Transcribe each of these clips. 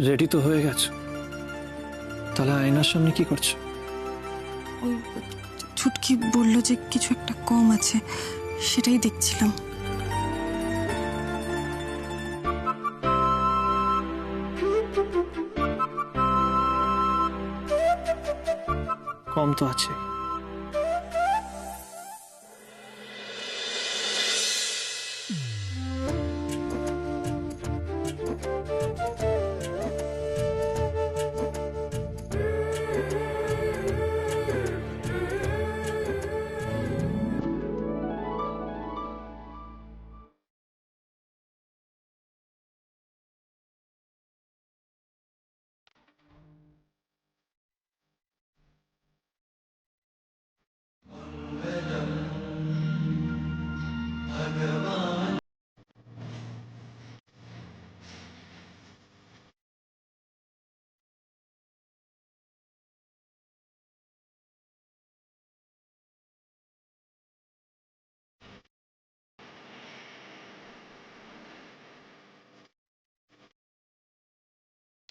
Ready তো হয়ে গেছে, তাহলে আয়নার সামনে কি করছো? ওই ছুটকি বললো যে কিছু একটা কম আছে, সেটাই দেখছিলাম। কম তো আছে।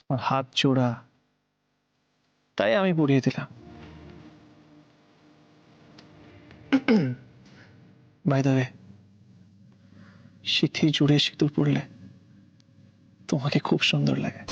আমার হাত জোড়া, তাই আমি পরিয়ে দিলাম। বাই দ্য ওয়ে, সিথি জুড়ে সিঁদুর পড়লে তোমাকে খুব সুন্দর লাগে।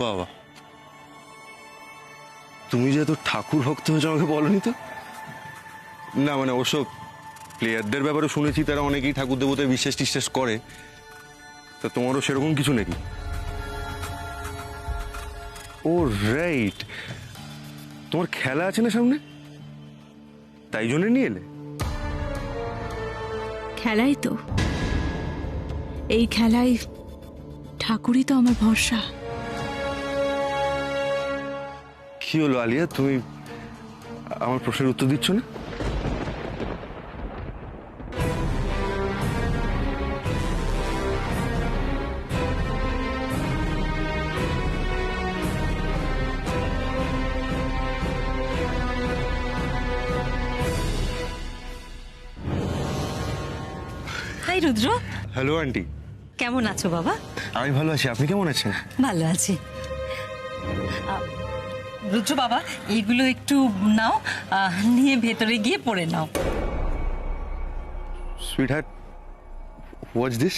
বাবা, তুমি যে এত ঠাকুর ভক্ত হয়েছো আমাকে বলনি তো। না মানে ওসব প্লেয়ারদের ব্যাপারে শুনেছি, তারা অনেকেই ঠাকুর দেবতায় বিশ্বাস টিশ্বাস করে, তা তোমারও সেরকম কিছু নাকি? ও রাইট, তোমার খেলা আছে না সামনে, তাই জন্য নিয়ে এলে? খেলাই তো, এই খেলায় ঠাকুরই তো আমার ভরসা। কি হলো আলিয়া, তুমি আমার প্রশ্নের উত্তর দিচ্ছ না? হাই রুদ্র। Hello aunty. কেমন আছো বাবা? আমি ভালো আছি, আপনি কেমন আছেন? ভালো আছি। রুদ্র বাবা, এইগুলো একটু নাও, নিয়ে ভেতরে গিয়ে পড়ে নাও। Sweetheart, what's this?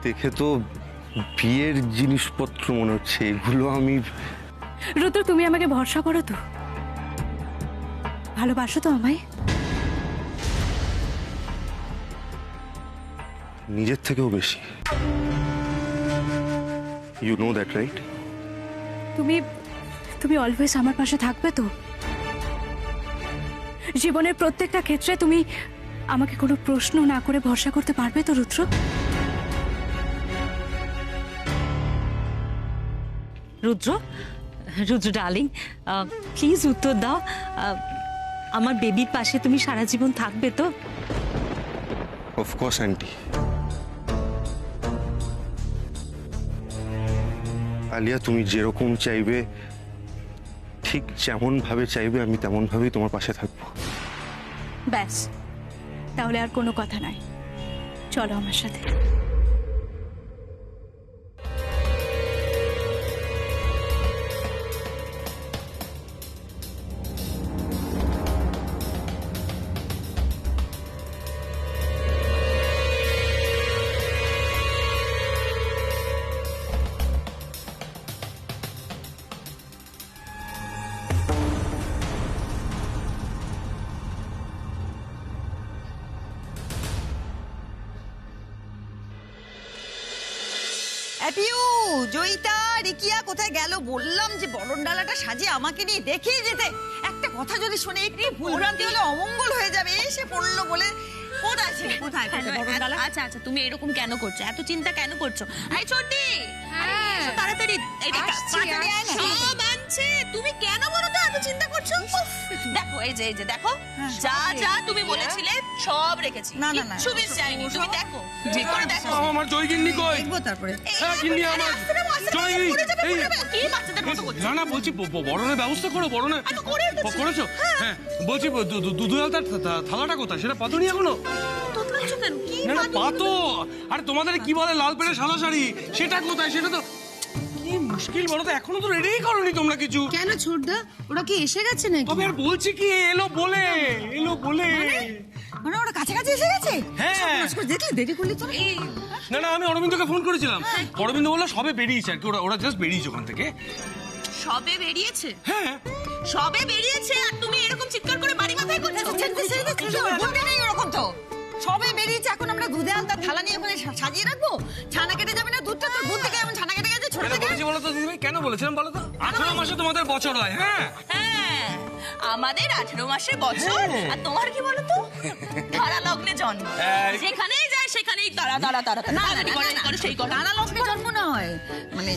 দেখে তো বিয়ের জিনিসপত্র মনে হচ্ছে, এগুলো আমি... রুদ্র, তুমি আমাকে ভরসা করো তো? ভালোবাসো তো আমায়? নিজের থেকেও বেশি। You know that right? তুমি তুমি অলওয়েজ আমার পাশে থাকবে তো? জীবনের প্রত্যেকটা ক্ষেত্রে তুমি আমাকে কোনো প্রশ্ন না করে ভরসা করতে পারবে তো রুদ্র? রুদ্র, রুদ্র ডার্লিং, প্লিজ উত্তর দাও। আমার বেবির পাশে তুমি সারা জীবন থাকবে তো? Of course aunty. আলিয়া, তুমি যেরকম চাইবে, ঠিক যেমন ভাবে চাইবে, আমি তেমন ভাবেই তোমার পাশে থাকবো। ব্যাস, তাহলে আর কোনো কথা নাই, চলো আমার সাথে। পিউ, জয়িতা, রিকিয়া কোথায় গেল? বললাম যে বরণ ডালাটা সাজিয়ে আমাকে নিয়ে দেখিয়ে যেতে। একটা কথা যদি শুনে একটু ভুলভ্রান্তি হলে অমঙ্গল হয়ে যাবে। এসে পড়লো বলে কোথায় ছিল? কোথায় বরণ ডালা? আচ্ছা আচ্ছা, তুমি এরকম কেন করছো? এত চিন্তা কেন করছো? এই ছোটি, এসো তাড়াতাড়ি। এটা তাড়াতাড়ি আয় না। সব আনছে, তুমি কেন বলো তো এত চিন্তা করছো? উফ, দেখো এই যে দেখো, যা যা তুমি বলেছিলে সব রেখেছি। না, না, না। কিচ্ছু মিস যায়নি। তুমি দেখো, ঠিক করে দেখো। আমার জয় গিন্নি কই? দেখবো তারপরে। হ্যাঁ, গিন্নি আমার জয় গিন্নি। এই, কি বাচ্চাদের মতো করছো? না না, বলছি বরণের ব্যবস্থা করো। বরণের করেছো? হ্যাঁ, বলছি দুধ আলতার থালাটা কোথায়? সেটা পাতনি এখনো? তোতলাচ্ছো কেন? কি না না, পাতো। আরে তোমাদের কি বলে লাল পেড়ে সাদা শাড়ি, সেটা কোথায়? সেটা তো কি মুশকিল বলো তো, এখনো তো রেডিই করোনি তোমরা কিছু। কেন ছোটদা, ওরা কি এসে গেছে নাকি? তবে আর বলছি কি, এলো বলে। মানে ওরা কাছাকাছি এসে গেছে? হ্যাঁ। দেখলি দেরি করলি তো। না না, আমি অরবিন্দকে ফোন করেছিলাম। অরবিন্দ বললো সবে বেরিয়েছে আর কি, ওরা জাস্ট বেরিয়েছে ওখান থেকে। সবে বেরিয়েছে? হ্যাঁ, সবে বেরিয়েছে আর তুমি এরকম চিৎকার করে বাড়ি মাথায় করছো? বলতে নেই ওরকম তো। সবে বেরিয়েছে, এখন আমরা দুধে আলতার থালা নিয়ে ওখানে সাজিয়ে রাখবো? ছানা কেটে যাবে না? দুধটা তোর দুধ থেকে এমন ছানা কেটে গেছে ছোট কেন থেকে। বলেছি বলো তো দিদিভাই, কেন বলেছিলাম বলো তো? 18 মাসে তোমাদের বছর হয়। হ্যাঁ, হ্যাঁ, আমাদের 18 মাসে বছর। আর তোমার কি বলো তো, ধারা লগ্নে জন্ম। যেখানেই যায় সেখানেই তারা তারা তারা তাড়াতাড়ি করে সেই করে। তারা লগ্নে জন্ম না হয়, মানে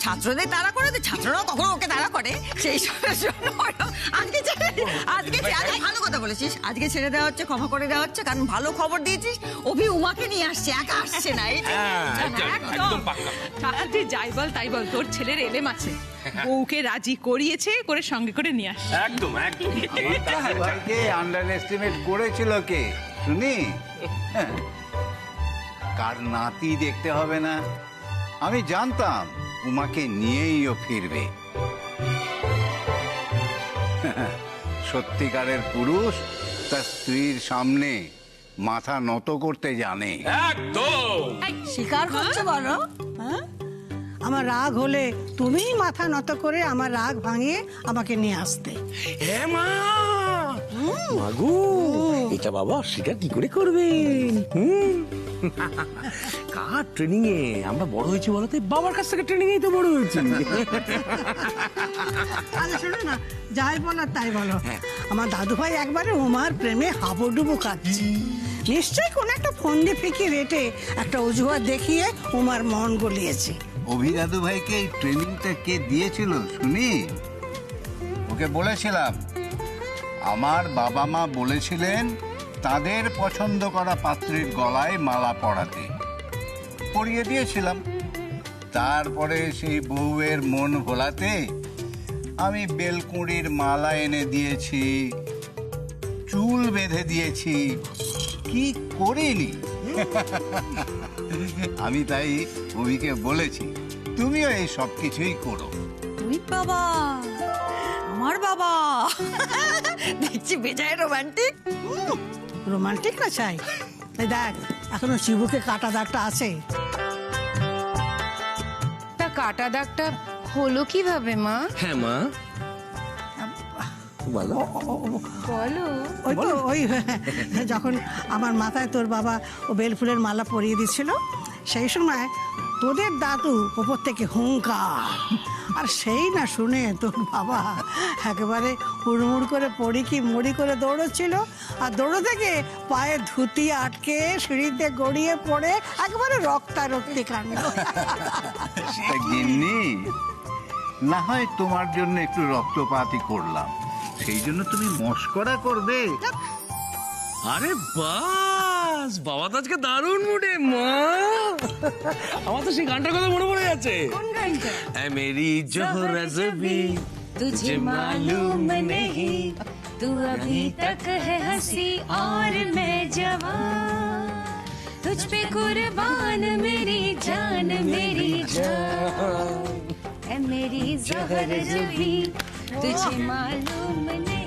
ছাত্রদের তারা করে, তো ছাত্ররাও কখনো ওকে তারা করে। সেই সবের জন্য আজকে আজকে ভালো কথা বলেছিস। আজকে ছেড়ে দেওয়া হচ্ছে, ক্ষমা করে দেওয়া হচ্ছে, কারণ ভালো খবর দিয়েছিস। অভি উমাকে নিয়ে আসছে, একা আসছে না। এই যে একদম পাক্কা। তুই যাই বল তাই বল, তোর ছেলের এলেম আছে। বউকে রাজি করিয়েছে, করে সঙ্গে করে নিয়ে আসছে। একদম একদম। ভাইকে আন্ডার এস্টিমেট করেছিল কে শুনি? কার নাতি দেখতে হবে না? আমি জানতাম উমাকে নিয়েই ও ফিরবে। সত্যিকারের পুরুষ তার স্ত্রীর সামনে মাথা নত করতে জানে। একদম স্বীকার করছো বলো? হ্যাঁ, আমার রাগ হলে তুমিই মাথা নত করে আমার রাগ ভাঙিয়ে আমাকে নিয়ে আসতে। হ্যাঁ মা, মাগু এটা বাবা অস্বীকার কি করে করবেন? কার ট্রেনিং এ আমরা বড় হয়েছি বলতে? বাবার কাছ থেকে ট্রেনিং এই তো বড় হয়েছি। আচ্ছা শোনো না, যাই বলার তাই বলো। আমার দাদু ভাই একবারে উমার প্রেমে হাবুডুবু খাচ্ছে। নিশ্চয়ই কোন একটা ফন্দি ফিকি রেটে একটা অজুহাত দেখিয়ে উমার মন গলিয়েছে। অভিদাদু ভাইকে এই ট্রেনিংটা কে দিয়েছিল শুনি? ওকে বলেছিলাম, আমার বাবা মা বলেছিলেন তাদের পছন্দ করা পাত্রের গলায় মালা পরাতে। পরিয়ে দিয়েছিলাম। তারপরে সেই বউয়ের মন ভোলাতে আমি বেলকুঁড়ির মালা এনে দিয়েছি, চুল বেঁধে দিয়েছি, কি করিনি? আমি তাই অভিকে বলেছি তুমিও এই সব কিছুই করো। তুই বাবা, আমার বাবা, দেখছি বেজায় রোমান্টিক। রোমান্টিক না চাই? এই দেখ, এখনো চিবুকে কাটা দাগটা আছে। তা কাটা দাগটা হলো কিভাবে মা? হ্যাঁ মা, বলো বলো। ওই তো ওই যখন আমার মাথায় তোর বাবা ও বেলফুলের মালা পরিয়ে দিচ্ছিল, সেই সময় তোদের দাদু ওপর থেকে হুঙ্কার। আর সেই না শুনে তোর বাবা একেবারে হুড়মুড় করে পড়ি কি মুড়ি করে দৌড়চ্ছিল। আর দৌড়ো থেকে পায়ে ধুতি আটকে সিঁড়িতে গড়িয়ে পড়ে একেবারে রক্তারক্তি কাণ্ড। গিন্নি, না হয় তোমার জন্য একটু রক্তপাতই করলাম, সেই জন্য তুমি মস্করা করবে? আরে বাস, বাবা তো আজকে দারুণ মুডে মা। আমার তো সেই গানটার কথা মনে পড়ে যাচ্ছে। কোন গানটা? এ মেরি জোহরা জবি तुझे मालूम नहीं तू अभी तक है हंसी और मैं जवान तुझ पे कुर्बान मेरी जान ऐ मेरी जहर जबी तुझे मालूम नहीं।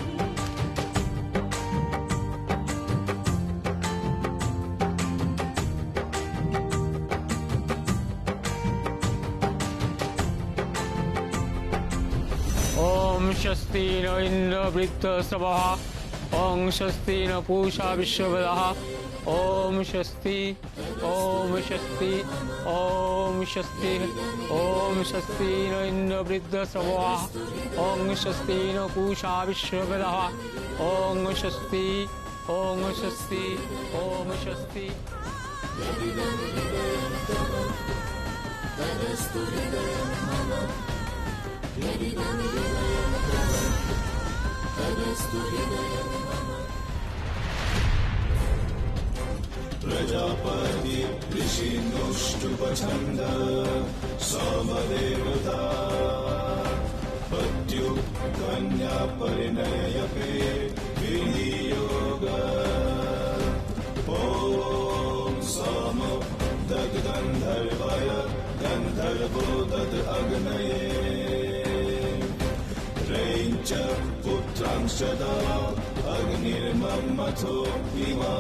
ओम स्वस्ति न इंद्र वृत्तस्तवः ओम स्वस्ति न पूषा विश्ववेदः ओम स्वस्ति ओम स्वस्ति ओम स्वस्ति ओम स्वस्ति न इंद्र वृद्ध श्रवा ओम स्वस्ति न पूषा विश्ववेदः ओम स्वस्ति ओम स्वस्ति ओम स्वस्ति। प्रजापति ऋषिनुष्टुपछन्द समदेवता पत्यु कन्या परिणयपे विनियोग ॐ सम दग्गन्धर्वाय गन्धर्वो दद् अग्नये रैञ्च पुत्रांश दा अग्निर्मन्मथो विवा।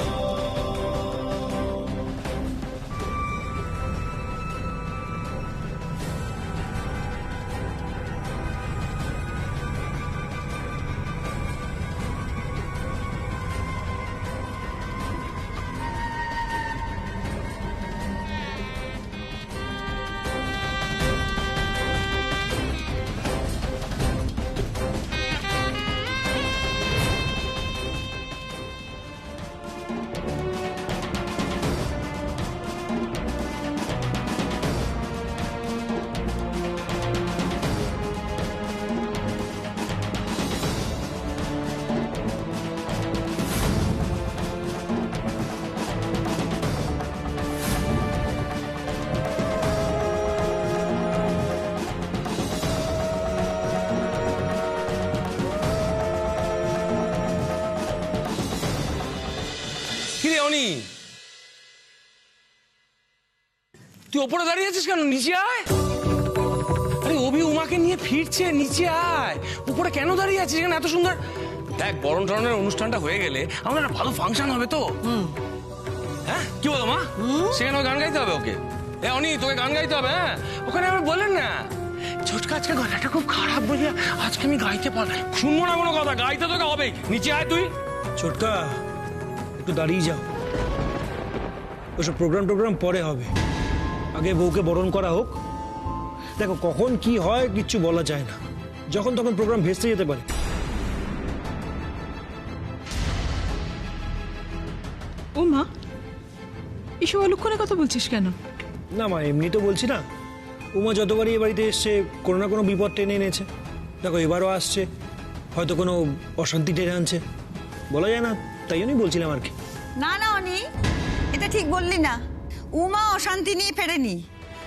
তুই ওপরে দাঁড়িয়ে আছিস কেন? নিচে আয়। আরে অভি উমাকে নিয়ে ফিরছে, নিচে আয়। উপরে কেন দাঁড়িয়ে আছিস? এখানে এত সুন্দর দেখ, বরণ টরণের অনুষ্ঠানটা হয়ে গেলে আমাদের একটা ভালো ফাংশন হবে তো। হ্যাঁ কি বলো মা? সেখানে গান গাইতে হবে ওকে। অনি তোকে গান গাইতে হবে। হ্যাঁ ওখানে আবার বলেন না ছোটকা আজকে গলাটা খুব খারাপ বলি আজকে আমি গাইতে পারবো। শুনবো না কোনো কথা, গাইতে তোকে হবে। নিচে আয় তুই। ছোটকা একটু দাঁড়িয়ে যাও, ওসব প্রোগ্রাম পরে হবে, আগে বউকে বরণ করা হোক। দেখো কখন কি হয় কিচ্ছু বলা যায় না, যখন তখন প্রোগ্রাম ভেস্তে যেতে পারে। ও মা, এসব অলক্ষণে কথা বলছিস কেন? না মা, এমনি তো বলছি না। উমা যতবারই এ বাড়িতে এসছে কোনো না কোনো বিপদ টেনে এনেছে। দেখো এবারও আসছে, হয়তো কোনো অশান্তি টেনে আনছে, বলা যায় না। তাই জন্যই বলছিলাম আর কি। না না অনি, এটা ঠিক বললি না। উমা অশান্তি নিয়ে ফেরেনি,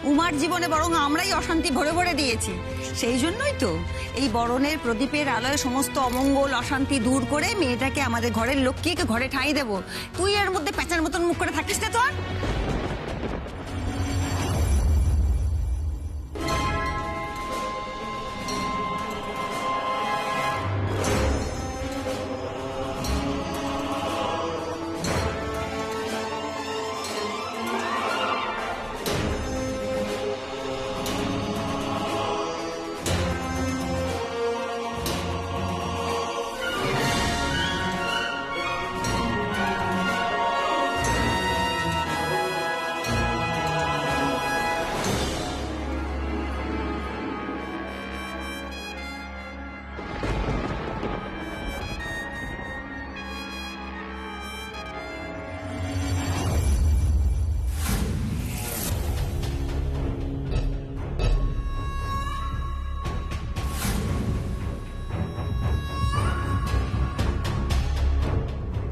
উমার জীবনে বরং আমরাই অশান্তি ভরে ভরে দিয়েছি। সেই জন্যই তো এই বরণের প্রদীপের আলোয় সমস্ত অমঙ্গল অশান্তি দূর করে মেয়েটাকে আমাদের ঘরের লক্ষ্মীকে ঘরে ঠাঁই দেব। তুই এর মধ্যে প্যাঁচার মতন মুখ করে থাকিস না তো আর।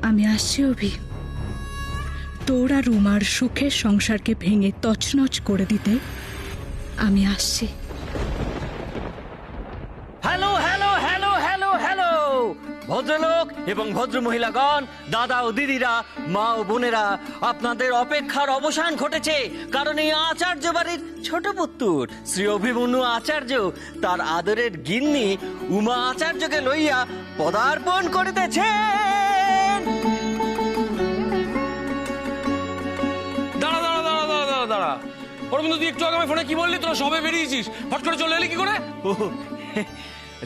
আমি আসছি অভি, তোর আর উমার সুখের সংসারকে ভেঙে তছনছ করে দিতে আমি আসছি। Hello hello hello hello hello ভদ্রলোক এবং ভদ্র মহিলাগণ, দাদা ও দিদিরা, মা ও বোনেরা, আপনাদের অপেক্ষার অবসান ঘটেছে। কারণ এই আচার্য বাড়ির ছোট পুত্তুর শ্রী অভিমন্যু আচার্য তার আদরের গিন্নি উমা আচার্যকে লইয়া পদার্পণ করিতেছে। দাঁড়া অরবিন্দ, তুই একটু আগে আমার ফোনে কি বললি? তোরা সবে বেরিয়েছিস, ফট করে চলে এলি কি করে?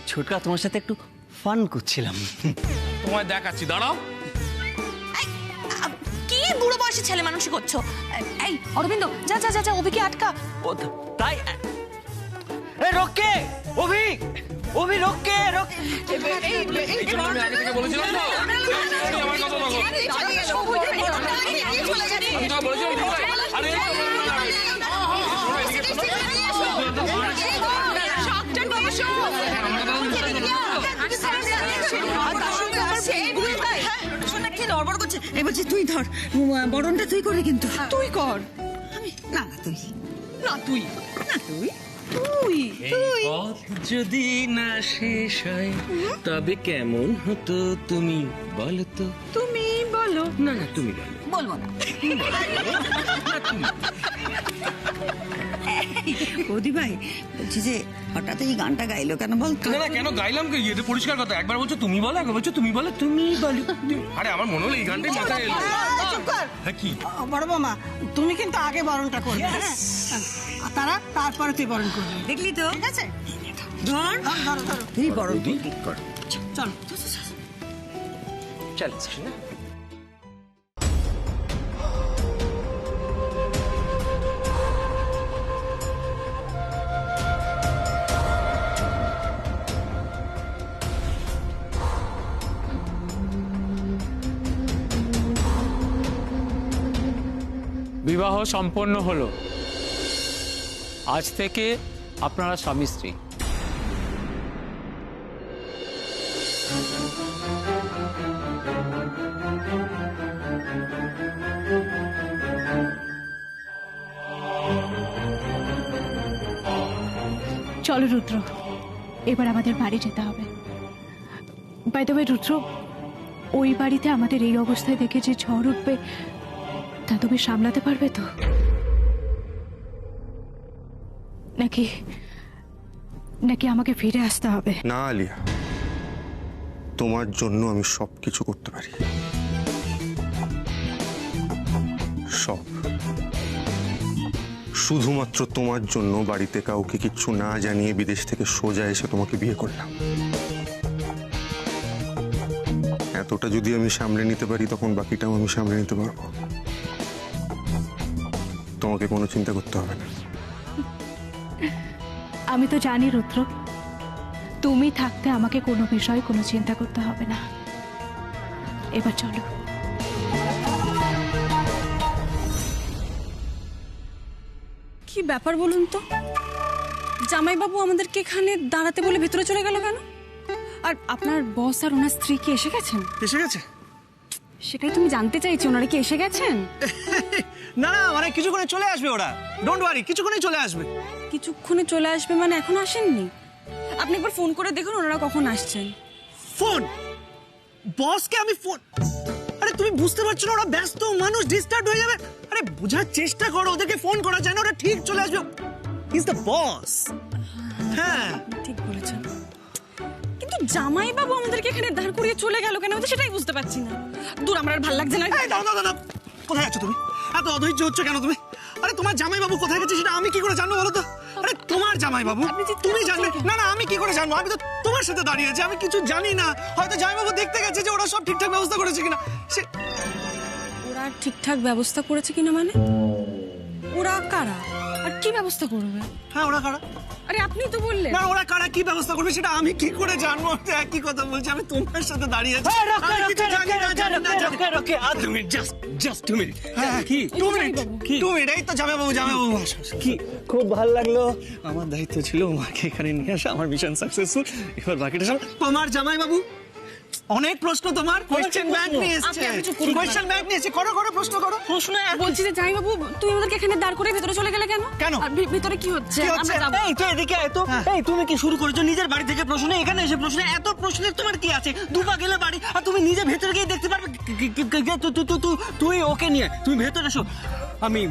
ছোটকা তোমার সাথে একটু ফান করছিলাম। তোমায় দেখাচ্ছি, দাঁড়াও। কি বুড়ো বেশি ছেলে মানুষই করছো। এই অরবিন্দ, যা যা যা যা, অভিকে আটকা। তাই রোকে অভি, অভি রোকে রোকে। আমি আগে থেকে বলেছিলাম তো, আমার কথা বলো। আমি তো বলেছিলাম আরে নড়বড় করছে। এই বলছি তুই ধর, বরণটা তুই করে কিন্তু। তুই কর। না না তুই, না তুই, না তুই, তুই তুই যদি না শেষ হয় তবে কেমন হতো তুমি বলো তো। তুমি বলো। না না তুমি বলো। বলবো না। বৌদি ভাই, বলছি যে হঠাৎ এই গানটা গাইলো কেন বলতো? না না কেন গাইলাম কি, এটা পরিষ্কার কথা। একবার বলছো তুমি বলো, একবার বলছো তুমি বলো, তুমি বলো। আরে আমার মনে হলো এই গানটাই মাথায় এলো। হ্যাঁ কি বড় মামা, তুমি কিন্তু আগে বরণটা করবে, হ্যাঁ? আর তারপরে তুই বরণ করবি, দেখলি তো? ঠিক আছে? ধর ধরো ধরো। তুই বরণ কর। চল। চল না বিবাহ সম্পন্ন হলো। আজ থেকে আপনারা স্বামী স্ত্রী। চলো রুদ্র, এবার আমাদের বাড়ি যেতে হবে। বাই দ্য ওয়ে রুদ্র, ওই বাড়িতে আমাদের এই অবস্থায় দেখে যে ঝড় উঠবে তা তুমি সামলাতে পারবে তো? নাকি নাকি আমাকে ফিরে আসতে হবে? না আলিয়া, তোমার জন্য আমি সবকিছু করতে পারি, সব। শুধুমাত্র তোমার জন্য বাড়িতে কাউকে কিচ্ছু না জানিয়ে বিদেশ থেকে সোজা এসে তোমাকে বিয়ে করলাম। এতটা যদি আমি সামলে নিতে পারি তখন বাকিটাও আমি সামলে নিতে পারবো। তোমাকে কোনো চিন্তা করতে হবে না। আমি তো জানি রুদ্র, তুমি থাকতে আমাকে কোনো বিষয়ে কোনো চিন্তা করতে হবে না। এবার চলো। কি ব্যাপার বলুন তো, জামাইবাবু আমাদেরকে এখানে দাঁড়াতে বলে ভেতরে চলে গেল কেন? আর আপনার বস আর ওনার স্ত্রী কি এসে গেছেন? এসে গেছে? সেটাই তুমি জানতে চাইছি, ওনারা কি এসে গেছেন? না না, মানে কিছুক্ষণে চলে আসবে ওরা, ডোন্ট ওয়ারি, কিছুক্ষণে চলে আসবে। কিছুক্ষণে চলে আসবে মানে এখন আসেননি? আপনি একবার ফোন করে দেখুন ওনারা কখন আসছেন। ফোন? বসকে আমি ফোন? আরে তুমি বুঝতে পারছো না ওরা ব্যস্ত মানুষ, ডিস্টার্ব হয়ে যাবে। আরে বোঝার চেষ্টা করো, ওদেরকে ফোন করা যায় না, ওরা ঠিক চলে আসবে। He is the boss. হ্যাঁ ঠিক বলেছেন, কিন্তু জামাইবাবু আমাদেরকে এখানে দাঁড় করিয়ে চলে গেল কেন, আমি তো সেটাই বুঝতে পারছি না। দূর, আমার আর ভালো লাগছে না। এই দাঁড়াও দাঁড়াও, কোথায় আছো তুমি? এত অধৈর্য হচ্ছে কেন তুমি? আরে তোমার জামাইবাবু কোথায় গেছে সেটা আমি কি করে জানবো বলো তো? আরে তোমার জামাইবাবু তুমি জানবে না? না আমি কি করে জানবো? আমি তো তোমার সাথে দাঁড়িয়ে আছি, আমি কিছু জানি না। হয়তো জামাইবাবু দেখতে গেছে যে ওরা সব ঠিকঠাক ব্যবস্থা করেছে কিনা। সে ওরা ঠিকঠাক ব্যবস্থা করেছে কিনা মানে? ওরা কারা আর কি ব্যবস্থা করবে? হ্যাঁ ওরা কারা? আরে আপনি তো বললেন। না ওরা কারা কি ব্যবস্থা করবে সেটা আমি কি করে জানবো? একই কথা বলছি, আমি তোমার সাথে দাঁড়িয়ে আছি। তুমি জাস্ট 2 মিনিট। হ্যাঁ কি 2 মিনিট? 2 মিনিট, এই তো জামাইবাবু কি খুব ভালো লাগলো। আমার দায়িত্ব ছিল মাকে এখানে নিয়ে আসা, আমার মিশন সাকসেসফুল। এবার বাকিটা সব তোমার। জামাইবাবু অনেক প্রশ্ন, তোমার কোশ্চেন ব্যাংক নিয়ে এসেছে। কোশ্চেন ব্যাংক নিয়ে এসেছে, করো প্রশ্ন করো। প্রশ্ন বলছি যে জামাইবাবু তুমি আমাদেরকে এখানে দাঁড় করে ভেতরে চলে গেলে কেন? কেন? আর ভিতরে কি হচ্ছে? আমরা যাব। এই তো এদিকে আয় তো। এই তুমি কি শুরু করেছো নিজের বাড়ি থেকে প্রশ্ন, এখানে এসে প্রশ্ন? এত প্রশ্নের তোমার কি আছে? দুপা গেলে বাড়ি, আর তুমি নিজে ভেতরে গিয়ে দেখতে পারবে। তুই ওকে নিয়ে তুমি ভেতরে এসো। আমি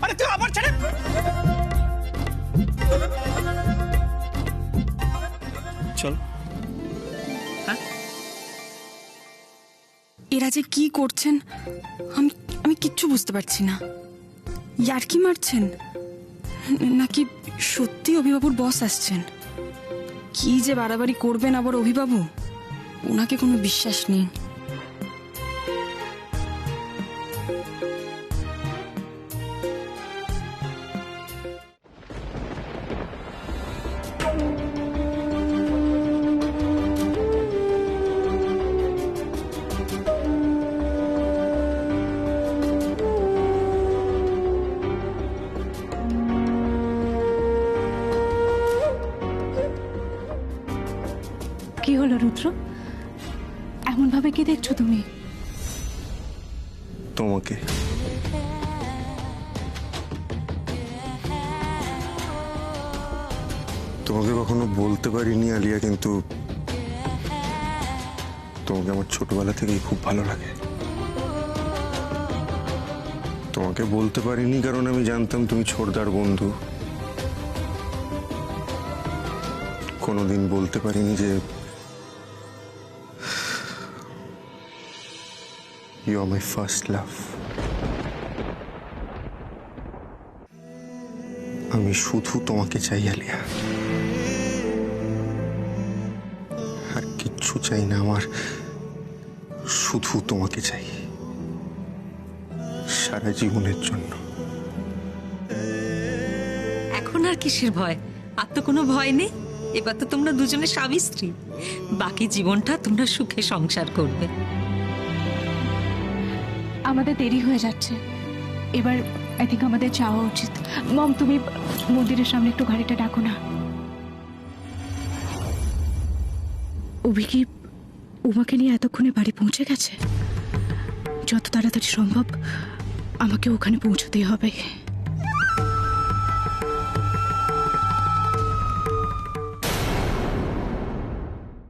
আরে তুই আবার ছেড়ে। চল। হ্যাঁ এরা যে কি করছেন আমি কিচ্ছু বুঝতে পারছি না। ইয়ার্কি মারছেন নাকি সত্যি অভিবাবুর বস আসছেন? কি যে বাড়াবাড়ি করবেন আবার অভিবাবু, ওনাকে কোনো বিশ্বাস নেই। রুদ্র? এমন ভাবে কি দেখছো তুমি? তোমাকে। তোমাকে কখনো বলতে পারিনি আলিয়া, কিন্তু তোমাকে আমার ছোটবেলা থেকেই খুব ভালো লাগে। তোমাকে বলতে পারিনি কারণ আমি জানতাম তুমি ছোটদার বন্ধু। কোনোদিন বলতে পারিনি যে you R my first love. আমি শুধু তোমাকে চাই আলিয়া, আর কিচ্ছু চাই না। আমার শুধু তোমাকে চাই সারা জীবনের জন্য। এখন আর কিসের ভয়? আর তো কোনো ভয় নেই। এবার তো তোমরা দুজনে স্বামী স্ত্রী। বাকি জীবনটা তোমরা সুখে সংসার করবে। আমাদের দেরি হয়ে যাচ্ছে, এবার আই থিঙ্ক আমাদের যাওয়া উচিত। মম, তুমি মন্দিরের সামনে একটু গাড়িটা ডাকো না। অভি কি উমাকে নিয়ে এতক্ষণে বাড়ি পৌঁছে গেছে? যত তাড়াতাড়ি সম্ভব আমাকে ওখানে পৌঁছতেই হবে।